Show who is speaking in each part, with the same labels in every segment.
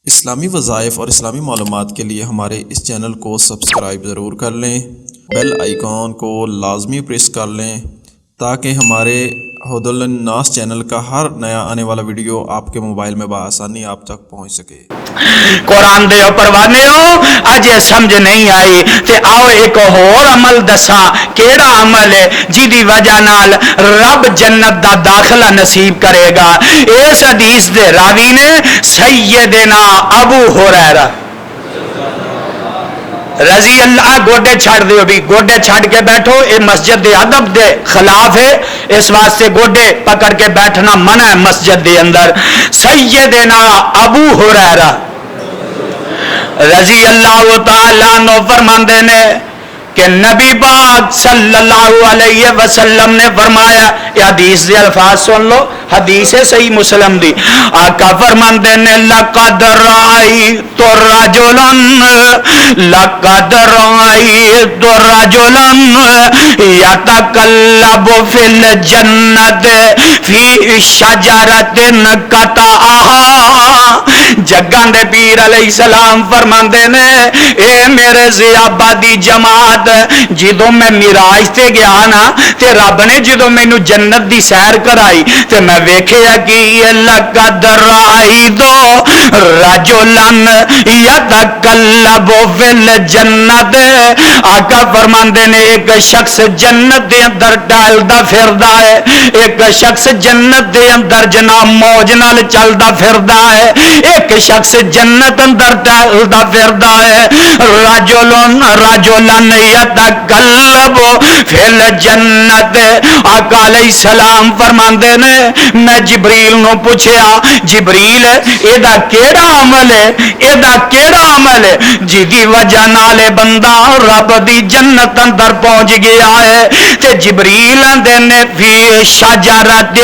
Speaker 1: اسلامی وظائف اور اسلامی معلومات کے لیے ہمارے اس چینل کو سبسکرائب ضرور کر لیں، بیل آئیکن کو لازمی پریس کر لیں تاکہ ہمارے ہدی للناس چینل کا ہر نیا آنے والا ویڈیو آپ کے موبائل میں بآسانی آپ تک پہنچ سکے۔
Speaker 2: قرآن دے پروانے ہو اج یہ سمجھ نہیں آئی تے آؤ ایک اور عمل دساں کیڑا عمل ہے جی دی وجہ نال رب جنت دا داخلہ نصیب کرے گا۔ اس حدیث دے راوی نے سیدنا ابو ہریرہ رضی اللہ، گوڈے چھڑ دیو بھی، گوڈے چھڑ کے بیٹھو، یہ مسجد دے ادب دے خلاف ہے، اس واسطے گوڈے پکڑ کے بیٹھنا منع ہے مسجد دے اندر۔ سیدنا ابو ہریرہ رضی اللہ تعالیٰ عنہ فرماندے نے کہ نبی پاک صلی اللہ علیہ وسلم نے فرمایا، یہ حدیث دے الفاظ سن لو، حدیث ہے صحیح مسلم دی، آقا فرماندے نے لقد رأیت رجلا لقد رأیت رجلا یتقلب فی الجنت فی شجرۃ قطعها۔ جگان دے پیر علیہ السلام فرماندے نے اے میرے زیابہ دی جماعت، جدوں میں معراج تے گیا نا تے رب نے جدوں مینوں جنت دی سیر کرائی تے میں ویکھیا کہ لقد رأیت رجلا یتقلب فی الجنت۔ آقا فرماندے نے ایک شخص جنت دے اندر ٹہلدا پھردا ہے، ایک شخص جنت دے اندر جناب موج نال چلدا پھردا ہے، ایک شخص جنت اندر ٹہلدا پھردا ہے۔ رجلا یتقلب فی الجنت۔ آقا علیہ السلام فرماندے نے میں جبریل نو پوچھیا، جبریل ایدا کیڑا عمل ہے، ایدا کیڑا عمل ہے جی دی وجہ نال بندہ رب دی جنت اندر پہنچ گیا ہے؟ تے جبریل آندے نے فی شجرۃ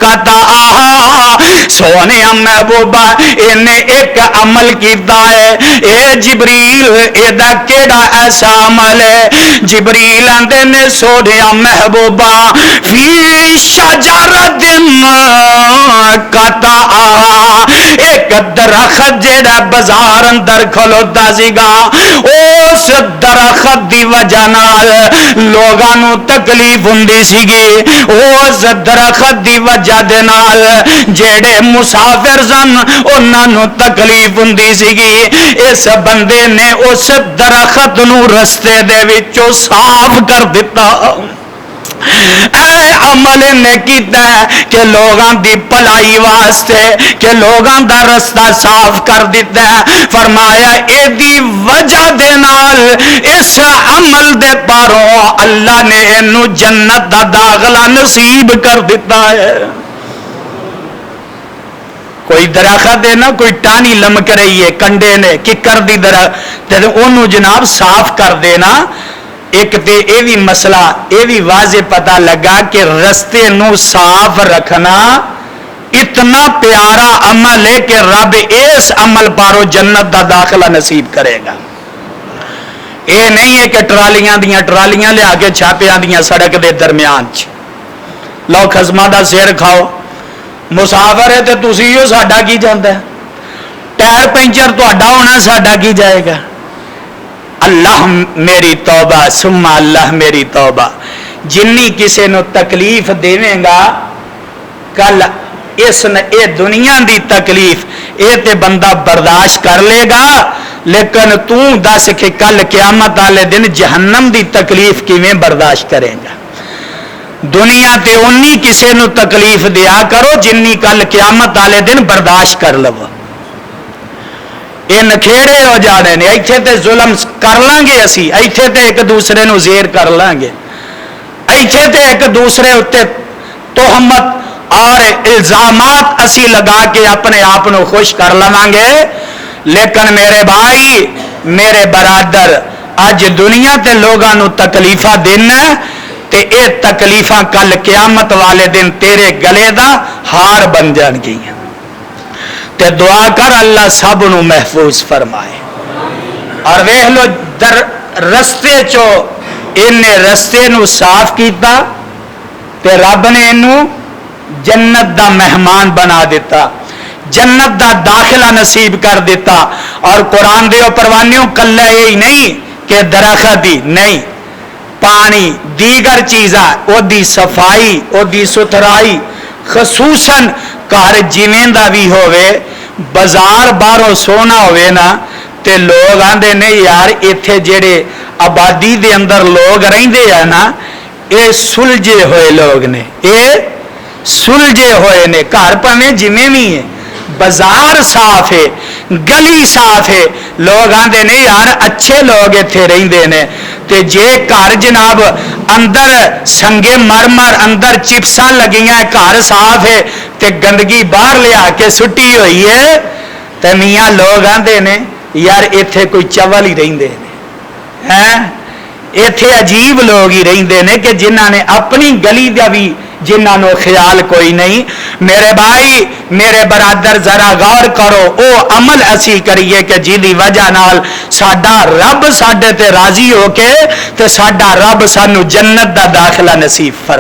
Speaker 2: قطعها۔ سونے محبوبہ انہیں ایک عمل کیتا ہے، اے جبریل ایدا کیڑا ایسا عمل ہے؟ جبریل آندے نے سونے محبوبہ فی شجرۃ قطعها، ایک درخت جیڑا بازار اندر کھلوتا سیگا، اس درخت دی وجہ نال لوگاں نو تکلیف ہوندی سیگی، اس درخت دی وجہ دے نال جیڑے مسافر سن انہاں نو تکلیف ہوندی سیگی۔ اس بندے نے اس درخت نو رستے دے وچوں صاف کر دیتا۔ اے عمل نے کیتا ہے کہ لوگاں دی پلائی واسطے، کہ لوگاں دا رستہ صاف کر دیتا ہے۔ فرمایا اے دی وجہ دے نال اس عمل دے پاروں اللہ نے اینو جنت دا داخلہ نصیب کر دیتا ہے۔ کوئی درخت ہے نا، کوئی ٹانی لمک رہی ہے کنڈے نے ککر دی درخت تے اونوں جناب صاف کر دینا۔ ایک تے اے بھی مسئلہ اے بھی واضح پتہ لگا کہ رستے نو صاف رکھنا اتنا پیارا عمل ہے کہ رب اس عمل پارو جنت دا داخلہ نصیب کرے گا۔ اے نہیں ہے کہ ٹرالیاں لیا کے چھاپیاں دیاں سڑک دے درمیان چ لو خزمہ دا سیر کھاؤ، مسافر ہے تے تسی ہو ساڈا کی جاندا ہے، ٹائر پنچر تہاڈا ہونا ساڈا کی جائے گا۔ اللہ میری توبہ ثم اللہ میری توبہ، جنی کسے نو تکلیف دیویں گا کل اس نے اے دنیا دی تکلیف اے تے بندہ برداشت کر لے گا، لیکن تو دس کہ کل قیامت والے دن جہنم دی تکلیف کیویں برداشت کرے گا؟ دنیا تے انی کسے نو تکلیف دیا کرو جنی کل قیامت والے دن برداشت کر لو۔ یہ نکھیڑے ہو جانے نے، ایتھے تے ظلم کر لیں گے اسی، ایتھے تے ایک دوسرے نو زیر کر لیں گے، ایتھے تے ایک دوسرے اتے تہمت اور الزامات اسی لگا کے اپنے آپ نو خوش کر لیں گے۔ لیکن میرے بھائی میرے برادر اج دنیا تے لوگاں نو تکلیفاں دینا تے اے تکلیفاں کل قیامت والے دن تیرے گلے دا ہار بن جان گئی۔ تے دعا کر اللہ سب نو محفوظ فرمائے۔ اور ویکھ لو رستے چو انہیں رستے نو صاف کیتا تے رب نے انو جنت دا مہمان بنا دیتا۔ جنت دا داخلہ نصیب کر دیتا. اور قرآن دے پروانیوں کلا یہی نہیں کہ درخت دی نہیں، پانی دیگر چیزاں او دی صفائی او دی ستھرائی، خصوصاً گھر جویں دا بھی ہوئے، بازار باہروں سونا ہوئے نا تے لوگ آندے نے یار ایتھے جڑے آبادی دے اندر لوگ رہندے ہیں نا اے سلجھے ہوئے لوگ نے، اے سلجھے ہوئے نے. گھر پاویں جویں بھی ہے، بازار صاف ہے، گلی صاف ہے، لوگ آندے نے یار اچھے لوگ ایتھے رہندے نے. تے جے گھر جناب اندر سنگے مرمر اندر چپساں لگیاں، گھر صاف ہے تے گندگی باہر لیا کے سٹی ہوئی ہے تے میاں لوگ آندے نے یار ایتھے کوئی چول ہی رہندے نے ہیں، ایتھے عجیب لوگ ہی رہندے نے کہ جنہاں نے اپنی گلی دا بھی جنہاں نو خیال کوئی نہیں. میرے بھائی میرے برادر ذرا غور کرو، او عمل اسی کریے کہ جی دی وجہ نال ساڈا رب ساڈے تے راضی ہو کے تے ساڈا رب سانو جنت دا داخلہ نصیب فرمائے.